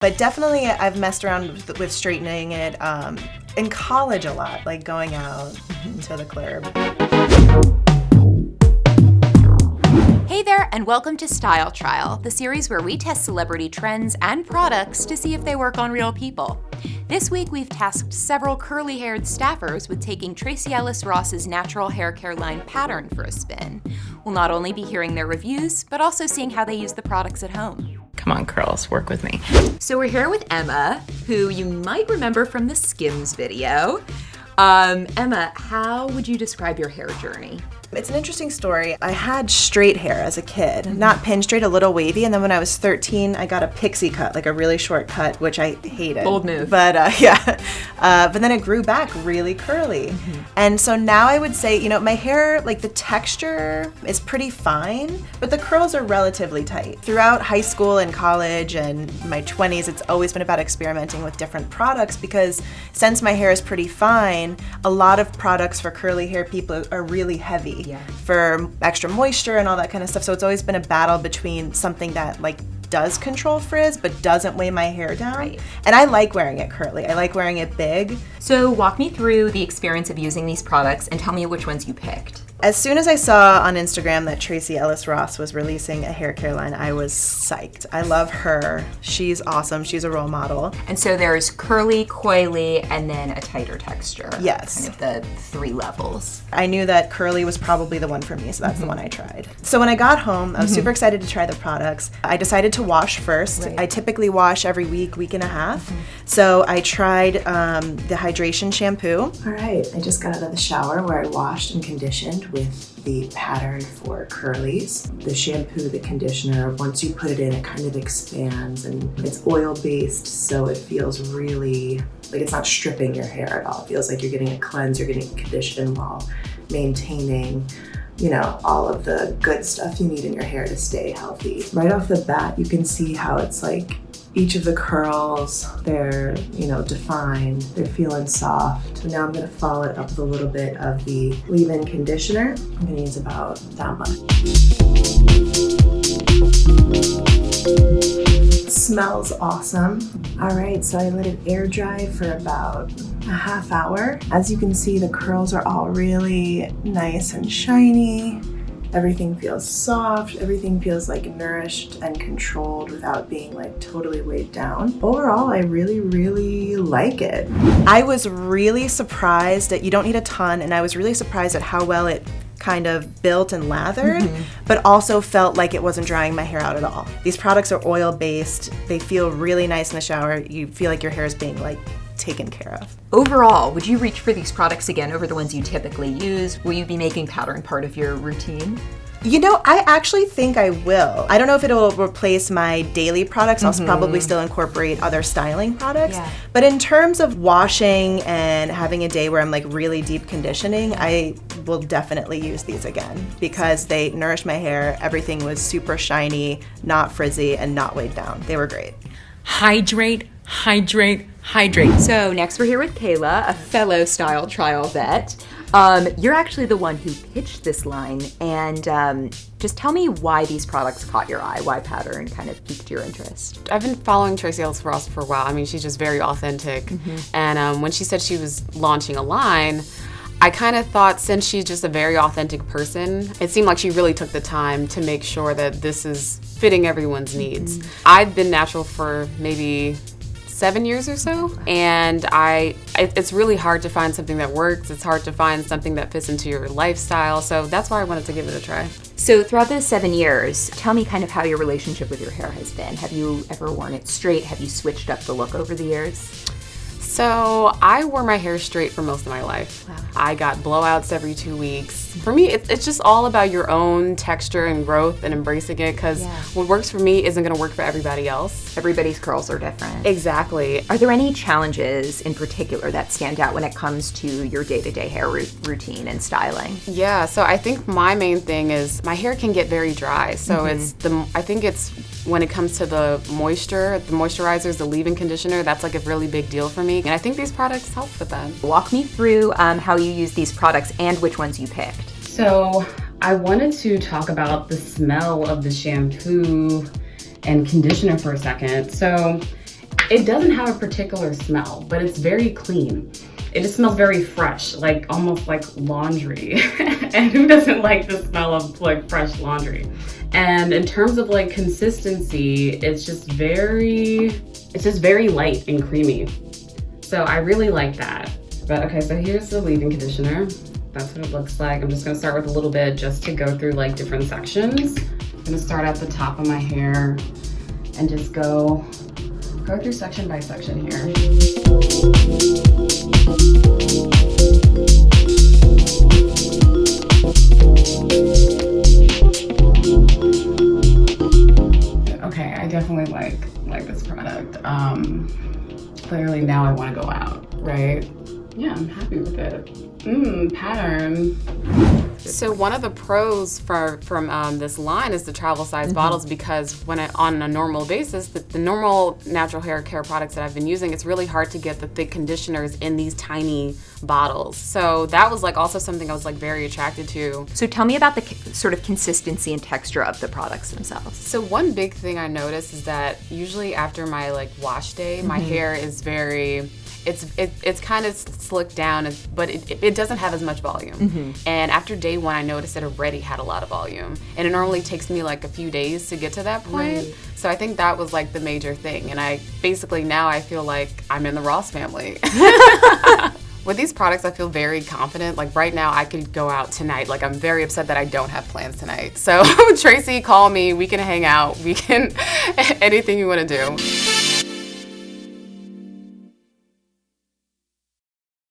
But definitely I've messed around with straightening it in college a lot, like going out to the club. Hey there, and welcome to Style Trial, the series where we test celebrity trends and products to see if they work on real people. This week, we've tasked several curly-haired staffers with taking Tracee Ellis Ross's natural hair care line Pattern for a spin. We'll not only be hearing their reviews, but also seeing how they use the products at home. Come on, curls, work with me. So we're here with Emma, who you might remember from the Skims video. Emma, how would you describe your hair journey? It's an interesting story. I had straight hair as a kid, not pin straight, a little wavy, and then when I was 13, I got a pixie cut, like a really short cut, which I hated. Bold move. But but then it grew back really curly. And so now I would say, my hair, like the texture is pretty fine, but the curls are relatively tight. Throughout high school and college and my 20s, it's always been about experimenting with different products because since my hair is pretty fine, a lot of products for curly hair people are really heavy. Yeah. For extra moisture and all that kind of stuff. So it's always been a battle between something that does control frizz but doesn't weigh my hair down. Right. And I like wearing it curly. I like wearing it big. So walk me through the experience of using these products and tell me which ones you picked. As soon as I saw on Instagram that Tracee Ellis Ross was releasing a hair care line, I was psyched. I love her. She's awesome. She's a role model. And so there's curly, coily, and then a tighter texture. Yes. Kind of the three levels. I knew that curly was probably the one for me, so that's the one I tried. So when I got home, I was super excited to try the products. I decided to wash first. Right. I typically wash every week and a half. So I tried the hydration shampoo. All right, I just got out of the shower where I washed and conditioned with the Pattern for curlies. The shampoo, the conditioner, once you put it in, it kind of expands and it's oil-based, so it feels really like it's not stripping your hair at all. It feels like you're getting a cleanse, you're getting a condition while maintaining all of the good stuff you need in your hair to stay healthy. Right off the bat, you can see how it's like each of the curls, they're, defined, they're feeling soft. So now I'm gonna follow it up with a little bit of the leave-in conditioner. I'm gonna use about that much. Smells awesome. All right, so I let it air dry for about a half hour. As you can see, the curls are all really nice and shiny. Everything feels soft, everything feels nourished and controlled without being totally weighed down. Overall, I really, really like it. I was really surprised that you don't need a ton, and I was really surprised at how well it kind of built and lathered, but also felt like it wasn't drying my hair out at all. These products are oil-based. They feel really nice in the shower. You feel like your hair is being taken care of. Overall, would you reach for these products again over the ones you typically use? Will you be making Pattern part of your routine? I actually think I will. I don't know if it'll replace my daily products. I'll probably still incorporate other styling products. Yeah. But in terms of washing and having a day where I'm really deep conditioning, I will definitely use these again because they nourished my hair. Everything was super shiny, not frizzy, and not weighed down. They were great. Hydrate, hydrate, hydrate. So next we're here with Kayla, a fellow Style Trial vet. You're actually the one who pitched this line, and just tell me why these products caught your eye, why Pattern kind of piqued your interest. I've been following Tracee Ellis Ross for a while. I mean, she's just very authentic. And when she said she was launching a line, I kind of thought since she's just a very authentic person, it seemed like she really took the time to make sure that this is fitting everyone's needs. I've been natural for maybe 7 years or so, and it's really hard to find something that works. It's hard to find something that fits into your lifestyle, so that's why I wanted to give it a try. So throughout those 7 years, tell me kind of how your relationship with your hair has been. Have you ever worn it straight? Have you switched up the look over the years? So I wore my hair straight for most of my life. Wow. I got blowouts every 2 weeks. For me, it's just all about your own texture and growth and embracing it, because what works for me isn't going to work for everybody else. Everybody's curls are different. Exactly. Are there any challenges in particular that stand out when it comes to your day-to-day hair routine and styling? Yeah, so I think my main thing is my hair can get very dry. So I think it's when it comes to the moisture, the moisturizers, the leave-in conditioner, that's a really big deal for me. And I think these products help with that. Walk me through how you use these products and which ones you picked. So I wanted to talk about the smell of the shampoo and conditioner for a second. So It doesn't have a particular smell, but it's very clean. It just smells very fresh, like almost like laundry. And who doesn't like the smell of like fresh laundry? And in terms of like consistency, it's just very light and creamy. So I really like that. But okay, so here's the leave-in conditioner. That's what it looks like. I'm just gonna start with a little bit just to go through like different sections. I'm gonna start at the top of my hair and just go through section by section here. Okay, I definitely like this product. Clearly now I want to go out, right? Yeah, I'm happy with it. Pattern. So one of the pros from this line is the travel size bottles, because on a normal basis, the normal natural hair care products that I've been using, it's really hard to get the thick conditioners in these tiny bottles. So that was like also something I was like very attracted to. So tell me about the sort of consistency and texture of the products themselves. So one big thing I noticed is that usually after my like wash day, my hair is very, it's kind of slicked down, but it doesn't have as much volume. And after day one, I noticed it already had a lot of volume. And it normally takes me like a few days to get to that point. Right. So I think that was like the major thing. And I basically now I feel like I'm in the Ross family. With these products, I feel very confident. Like right now, I could go out tonight. Like I'm very upset that I don't have plans tonight. So Tracee, call me. We can hang out. We can anything you want to do.